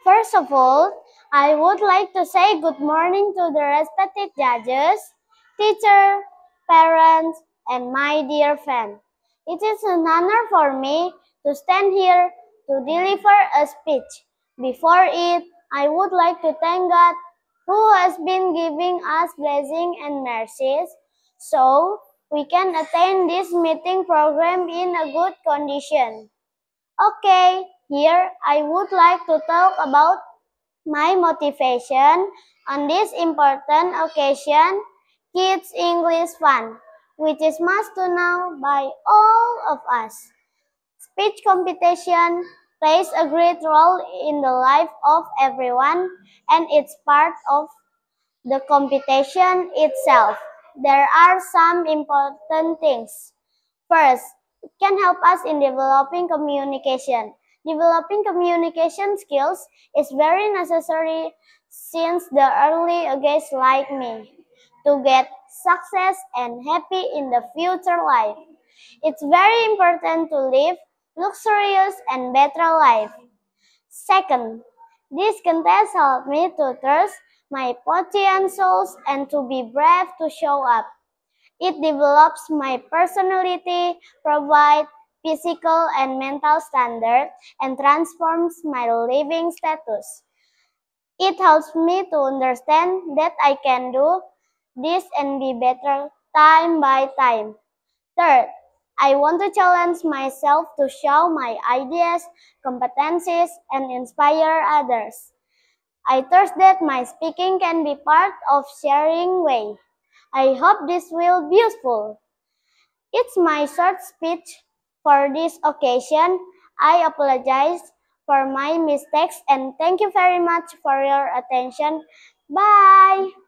First of all, I would like to say good morning to the respected judges, teacher, parents, and my dear friend. It is an honor for me to stand here to deliver a speech. Before it, I would like to thank God who has been giving us blessings and mercies so we can attend this meeting program in a good condition. Okay, here I would like to talk about my motivation on this important occasion, Kids English Fun, which is must to know by all of us. Speech competition plays a great role in the life of everyone and it's part of the competition itself. There are some important things. First, it can help us in developing communication. Developing communication skills is very necessary since the early ages like me to get success and happy in the future life. It's very important to live luxurious and better life. Second, this contest helped me to trust my potentials and to be brave to show up. It develops my personality, provides physical and mental standards, and transforms my living status. It helps me to understand that I can do this and be better time by time. Third, I want to challenge myself to show my ideas, competencies, and inspire others. I trust that my speaking can be part of sharing way. I hope this will be useful. It's my short speech for this occasion. I apologize for my mistakes and thank you very much for your attention. Bye!